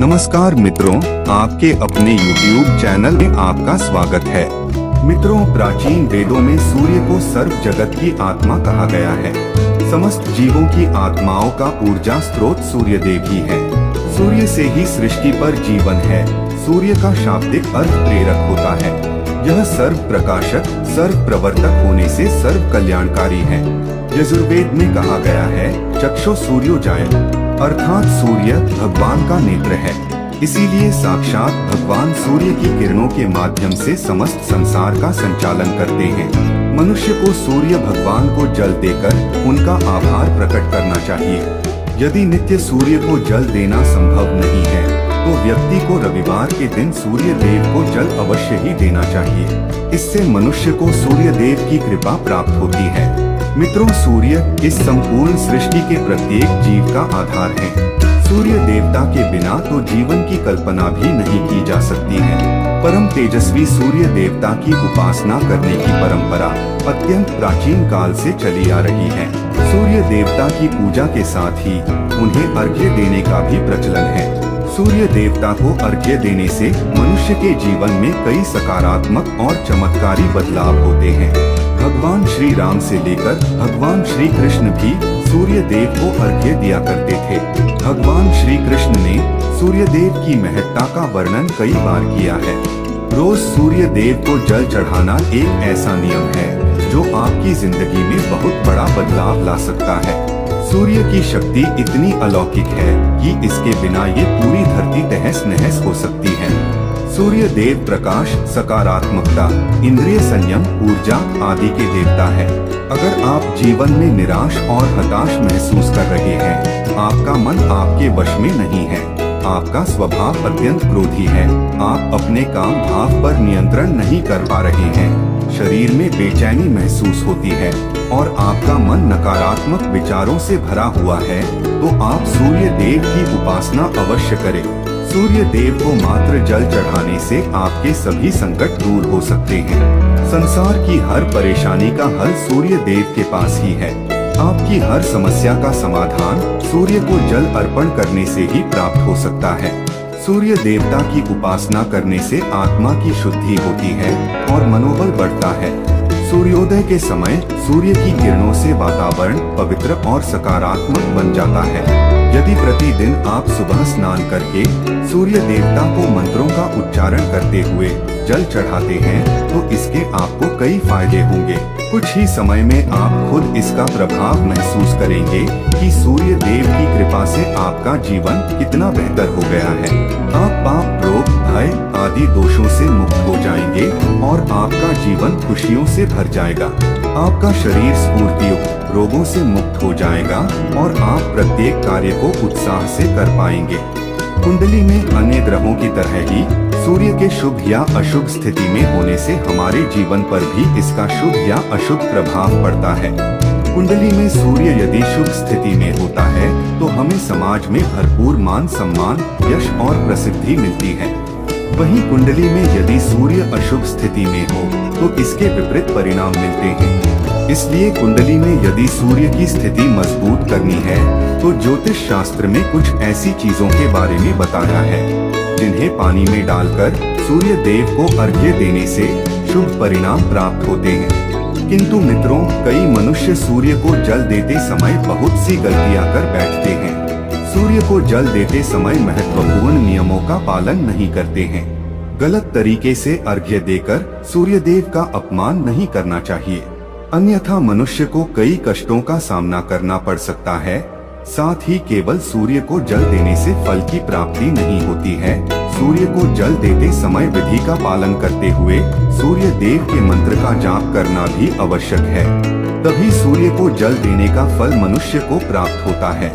नमस्कार मित्रों, आपके अपने YouTube चैनल में आपका स्वागत है। मित्रों, प्राचीन वेदों में सूर्य को सर्व जगत की आत्मा कहा गया है। समस्त जीवों की आत्माओं का ऊर्जा स्रोत सूर्य देव ही है। सूर्य से ही सृष्टि पर जीवन है। सूर्य का शाब्दिक अर्थ प्रेरक होता है। यह सर्व प्रकाशक, सर्व प्रवर्तक होने से सर्व कल्याणकारी है। यजुर्वेद में कहा गया है, चक्षु सूर्योजाय, अर्थात सूर्य भगवान का नेत्र है। इसीलिए साक्षात भगवान सूर्य की किरणों के माध्यम से समस्त संसार का संचालन करते हैं। मनुष्य को सूर्य भगवान को जल देकर उनका आभार प्रकट करना चाहिए। यदि नित्य सूर्य को जल देना संभव नहीं है तो व्यक्ति को रविवार के दिन सूर्य देव को जल अवश्य ही देना चाहिए। इससे मनुष्य को सूर्य देव की कृपा प्राप्त होती है। मित्रों, सूर्य इस संपूर्ण सृष्टि के प्रत्येक जीव का आधार है। सूर्य देवता के बिना तो जीवन की कल्पना भी नहीं की जा सकती है। परम तेजस्वी सूर्य देवता की उपासना करने की परंपरा अत्यंत प्राचीन काल से चली आ रही है। सूर्य देवता की पूजा के साथ ही उन्हें अर्घ्य देने का भी प्रचलन है। सूर्य देवता को अर्घ्य देने से मनुष्य के जीवन में कई सकारात्मक और चमत्कारी बदलाव होते हैं। भगवान श्री राम से लेकर भगवान श्री कृष्ण भी सूर्य देव को अर्घ्य दिया करते थे। भगवान श्री कृष्ण ने सूर्य देव की महत्ता का वर्णन कई बार किया है। रोज सूर्य देव को जल चढ़ाना एक ऐसा नियम है जो आपकी जिंदगी में बहुत बड़ा बदलाव ला सकता है। सूर्य की शक्ति इतनी अलौकिक है कि इसके बिना ये पूरी धरती तहस नहस हो सकती है। सूर्य देव प्रकाश, सकारात्मकता, इंद्रिय संयम, ऊर्जा आदि के देवता है। अगर आप जीवन में निराश और हताश महसूस कर रहे हैं, आपका मन आपके वश में नहीं है, आपका स्वभाव अत्यंत क्रोधी है, आप अपने काम भाव पर नियंत्रण नहीं कर पा रहे हैं, शरीर में बेचैनी महसूस होती है और आपका मन नकारात्मक विचारों से भरा हुआ है, तो आप सूर्य देव की उपासना अवश्य करें। सूर्य देव को मात्र जल चढ़ाने से आपके सभी संकट दूर हो सकते हैं। संसार की हर परेशानी का हल सूर्य देव के पास ही है। आपकी हर समस्या का समाधान सूर्य को जल अर्पण करने से ही प्राप्त हो सकता है। सूर्य देवता की उपासना करने से आत्मा की शुद्धि होती है और मनोबल बढ़ता है। सूर्योदय के समय सूर्य की किरणों से वातावरण पवित्र और सकारात्मक बन जाता है। यदि प्रतिदिन आप सुबह स्नान करके सूर्य देवता को मंत्रों का उच्चारण करते हुए जल चढ़ाते हैं तो इसके आपको कई फायदे होंगे। कुछ ही समय में आप खुद इसका प्रभाव महसूस करेंगे कि सूर्य देव की कृपा से आपका जीवन कितना बेहतर हो गया है। आप पाप, रोग, भय आदि दोषों से मुक्त हो जाएंगे और आपका जीवन खुशियों से भर जाएगा। आपका शरीर स्फूर्तियुक्त, रोगों से मुक्त हो जाएगा और आप प्रत्येक कार्य को उत्साह से कर पाएंगे। कुंडली में अन्य ग्रहों की तरह ही सूर्य के शुभ या अशुभ स्थिति में होने से हमारे जीवन पर भी इसका शुभ या अशुभ प्रभाव पड़ता है। कुंडली में सूर्य यदि शुभ स्थिति में होता है तो हमें समाज में भरपूर मान सम्मान, यश और प्रसिद्धि मिलती है। वहीं कुंडली में यदि सूर्य अशुभ स्थिति में हो तो इसके विपरीत परिणाम मिलते हैं। इसलिए कुंडली में यदि सूर्य की स्थिति मजबूत करनी है तो ज्योतिष शास्त्र में कुछ ऐसी चीजों के बारे में बताया है जिन्हें पानी में डालकर सूर्य देव को अर्घ्य देने से शुभ परिणाम प्राप्त होते हैं। किंतु मित्रों, कई मनुष्य सूर्य को जल देते समय बहुत सी गलतियां कर बैठते हैं। सूर्य को जल देते समय महत्वपूर्ण नियमों का पालन नहीं करते हैं। गलत तरीके से अर्घ्य देकर सूर्य देव का अपमान नहीं करना चाहिए, अन्यथा मनुष्य को कई कष्टों का सामना करना पड़ सकता है। साथ ही केवल सूर्य को जल देने से फल की प्राप्ति नहीं होती है। सूर्य को जल देते समय विधि का पालन करते हुए सूर्य देव के मंत्र का जाप करना भी आवश्यक है। तभी सूर्य को जल देने का फल मनुष्य को प्राप्त होता है।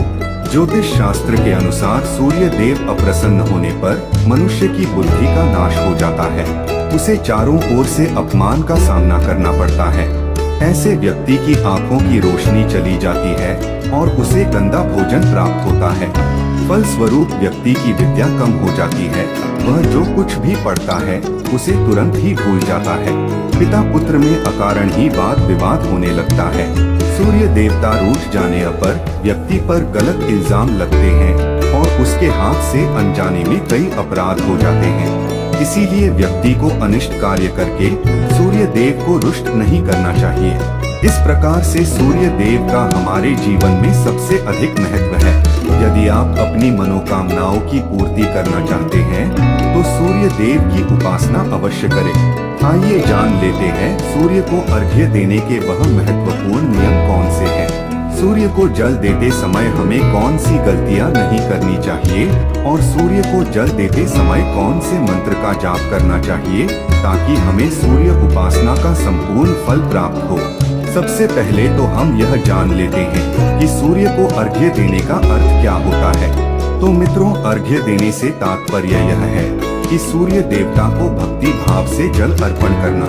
ज्योतिष शास्त्र के अनुसार सूर्य देव अप्रसन्न होने पर मनुष्य की बुद्धि का नाश हो जाता है। उसे चारों ओर से अपमान का सामना करना पड़ता है। ऐसे व्यक्ति की आंखों की रोशनी चली जाती है और उसे गंदा भोजन प्राप्त होता है। फल स्वरूप व्यक्ति की विद्या कम हो जाती है। वह जो कुछ भी पढ़ता है उसे तुरंत ही भूल जाता है। पिता पुत्र में अकारण ही वाद विवाद होने लगता है। सूर्य देवता रूठ जाने पर व्यक्ति पर गलत इल्जाम लगते हैं और उसके हाथ से अनजाने में कई अपराध हो जाते हैं। इसीलिए व्यक्ति को अनिष्ट कार्य करके सूर्य देव को रुष्ट नहीं करना चाहिए। इस प्रकार से सूर्य देव का हमारे जीवन में सबसे अधिक महत्व है। यदि आप अपनी मनोकामनाओं की पूर्ति करना चाहते हैं तो सूर्य देव की उपासना अवश्य करें। आइए जान लेते हैं सूर्य को अर्घ्य देने के वह महत्वपूर्ण नियम कौन से हैं। सूर्य को जल देते समय हमें कौन सी गलतियां नहीं करनी चाहिए और सूर्य को जल देते समय कौन से मंत्र का जाप करना चाहिए ताकि हमें सूर्य उपासना का संपूर्ण फल प्राप्त हो। सबसे पहले तो हम यह जान लेते हैं कि सूर्य को अर्घ्य देने का अर्थ क्या होता है। तो मित्रों, अर्घ्य देने से तात्पर्य यह है कि सूर्य देवता को भक्ति भाव से जल अर्पण करना।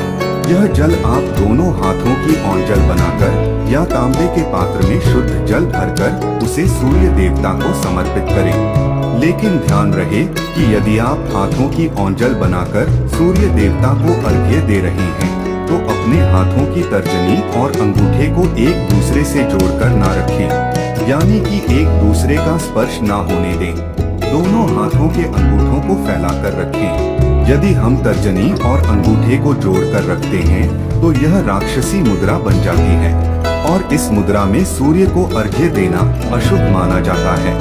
यह जल आप दोनों हाथों की औंजल बनाकर या तांबे के पात्र में शुद्ध जल भरकर उसे सूर्य देवता को समर्पित करें। लेकिन ध्यान रहे कि यदि आप हाथों की औंजल बनाकर सूर्य देवता को अर्घ्य दे रहे हैं तो अपने हाथों की तर्जनी और अंगूठे को एक दूसरे से जोड़कर ना रखें, यानी कि एक दूसरे का स्पर्श ना होने दें। दोनों हाथों के अंगूठों को फैलाकर रखें। यदि हम तर्जनी और अंगूठे को जोड़कर रखते हैं तो यह राक्षसी मुद्रा बन जाती है और इस मुद्रा में सूर्य को अर्घ्य देना अशुभ माना जाता है।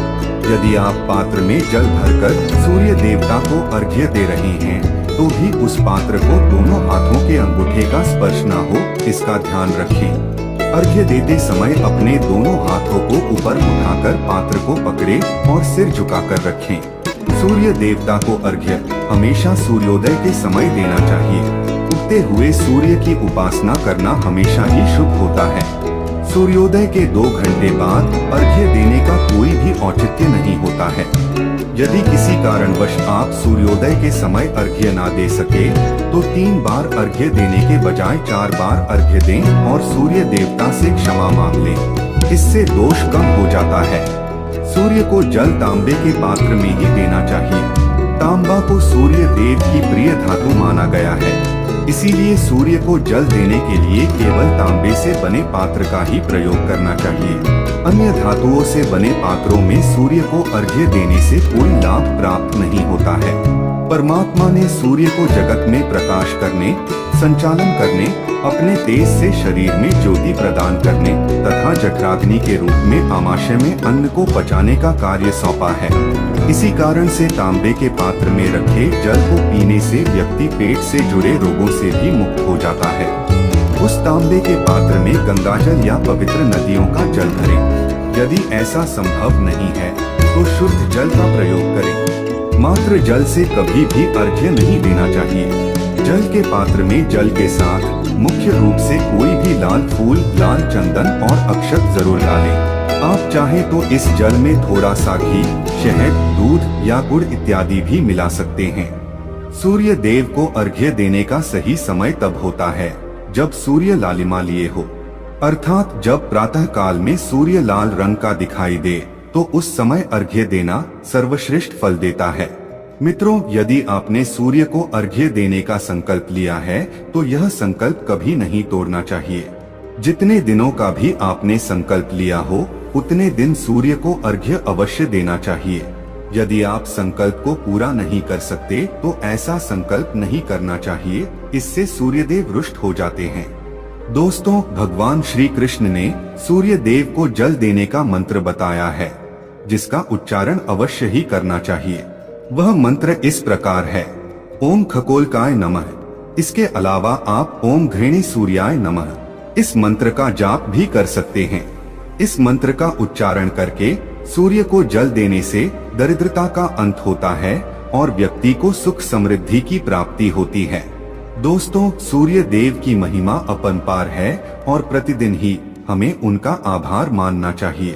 यदि आप पात्र में जल भरकर सूर्य देवता को अर्घ्य दे रहे हैं तो भी उस पात्र को दोनों हाथों के अंगूठे का स्पर्श न हो, इसका ध्यान रखें। अर्घ्य देते समय अपने दोनों हाथों को ऊपर उठाकर पात्र को पकड़े और सिर झुकाकर रखें। सूर्य देवता को अर्घ्य हमेशा सूर्योदय के समय देना चाहिए। उगते हुए सूर्य की उपासना करना हमेशा ही शुभ होता है। सूर्योदय के 2 घंटे बाद अर्घ्य देने का कोई भी औचित्य नहीं होता है। यदि किसी कारणवश आप सूर्योदय के समय अर्घ्य ना दे सके तो 3 बार अर्घ्य देने के बजाय 4 बार अर्घ्य दें और सूर्य देवता से क्षमा मांग लें। इससे दोष कम हो जाता है। सूर्य को जल तांबे के पात्र में ही देना चाहिए। तांबा को सूर्य देव की प्रिय धातु माना गया है। इसीलिए सूर्य को जल देने के लिए केवल तांबे से बने पात्र का ही प्रयोग करना चाहिए। अन्य धातुओं से बने पात्रों में सूर्य को अर्घ्य देने से कोई लाभ प्राप्त नहीं होता है। परमात्मा ने सूर्य को जगत में प्रकाश करने, संचालन करने, अपने तेज से शरीर में ज्योति प्रदान करने तथा जठराग्नि के रूप में आमाशय में अन्न को पचाने का कार्य सौंपा है। इसी कारण से तांबे के पात्र में रखे जल को पीने से व्यक्ति पेट से जुड़े रोगों से भी मुक्त हो जाता है। उस तांबे के पात्र में गंगाजल या पवित्र नदियों का जल भरें। यदि ऐसा संभव नहीं है तो शुद्ध जल का प्रयोग करें। मात्र जल से कभी भी अर्घ्य नहीं देना चाहिए। जल के पात्र में जल के साथ मुख्य रूप से कोई भी लाल फूल, लाल चंदन और अक्षत जरूर डालें। आप चाहे तो इस जल में थोड़ा सा घी, शहद, दूध या गुड़ इत्यादि भी मिला सकते हैं। सूर्य देव को अर्घ्य देने का सही समय तब होता है जब सूर्य लालिमा लिए हो, अर्थात जब प्रातः काल में सूर्य लाल रंग का दिखाई दे तो उस समय अर्घ्य देना सर्वश्रेष्ठ फल देता है। मित्रों, यदि आपने सूर्य को अर्घ्य देने का संकल्प लिया है तो यह संकल्प कभी नहीं तोड़ना चाहिए। जितने दिनों का भी आपने संकल्प लिया हो उतने दिन सूर्य को अर्घ्य अवश्य देना चाहिए। यदि आप संकल्प को पूरा नहीं कर सकते तो ऐसा संकल्प नहीं करना चाहिए, इससे सूर्यदेव रुष्ट हो जाते हैं। दोस्तों, भगवान श्री कृष्ण ने सूर्य देव को जल देने का मंत्र बताया है जिसका उच्चारण अवश्य ही करना चाहिए। वह मंत्र इस प्रकार है, ओम खगोलकाय नमः। इसके अलावा आप ओम घृणी सूर्याय नमः इस मंत्र का जाप भी कर सकते हैं। इस मंत्र का उच्चारण करके सूर्य को जल देने से दरिद्रता का अंत होता है और व्यक्ति को सुख समृद्धि की प्राप्ति होती है। दोस्तों, सूर्य देव की महिमा अपरंपार है और प्रतिदिन ही हमें उनका आभार मानना चाहिए।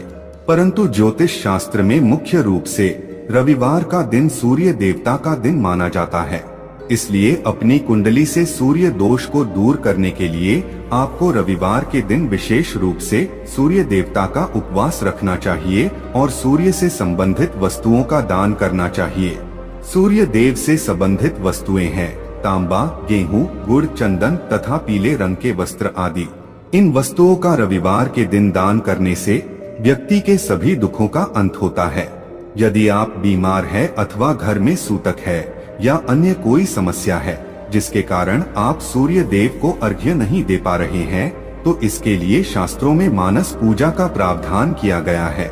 परंतु ज्योतिष शास्त्र में मुख्य रूप से रविवार का दिन सूर्य देवता का दिन माना जाता है। इसलिए अपनी कुंडली से सूर्य दोष को दूर करने के लिए आपको रविवार के दिन विशेष रूप से सूर्य देवता का उपवास रखना चाहिए और सूर्य से संबंधित वस्तुओं का दान करना चाहिए। सूर्य देव से संबंधित वस्तुएं हैं तांबा, गेहूं, गुड़, चंदन तथा पीले रंग के वस्त्र आदि। इन वस्तुओं का रविवार के दिन दान करने से व्यक्ति के सभी दुखों का अंत होता है। यदि आप बीमार हैं अथवा घर में सूतक है या अन्य कोई समस्या है जिसके कारण आप सूर्य देव को अर्घ्य नहीं दे पा रहे हैं, तो इसके लिए शास्त्रों में मानस पूजा का प्रावधान किया गया है,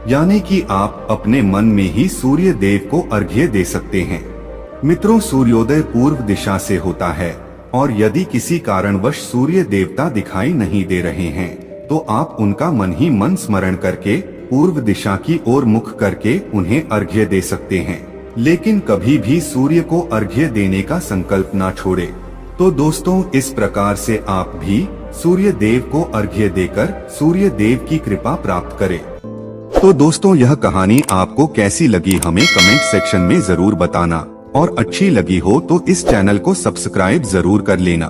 यानी कि आप अपने मन में ही सूर्य देव को अर्घ्य दे सकते हैं। मित्रों, सूर्योदय पूर्व दिशा से होता है और यदि किसी कारणवश सूर्य देवता दिखाई नहीं दे रहे हैं तो आप उनका मन ही मन स्मरण करके पूर्व दिशा की ओर मुख करके उन्हें अर्घ्य दे सकते हैं, लेकिन कभी भी सूर्य को अर्घ्य देने का संकल्प ना छोड़े। तो दोस्तों, इस प्रकार से आप भी सूर्य देव को अर्घ्य देकर सूर्य देव की कृपा प्राप्त करें। तो दोस्तों, यह कहानी आपको कैसी लगी हमें कमेंट सेक्शन में जरूर बताना, और अच्छी लगी हो तो इस चैनल को सब्सक्राइब जरूर कर लेना।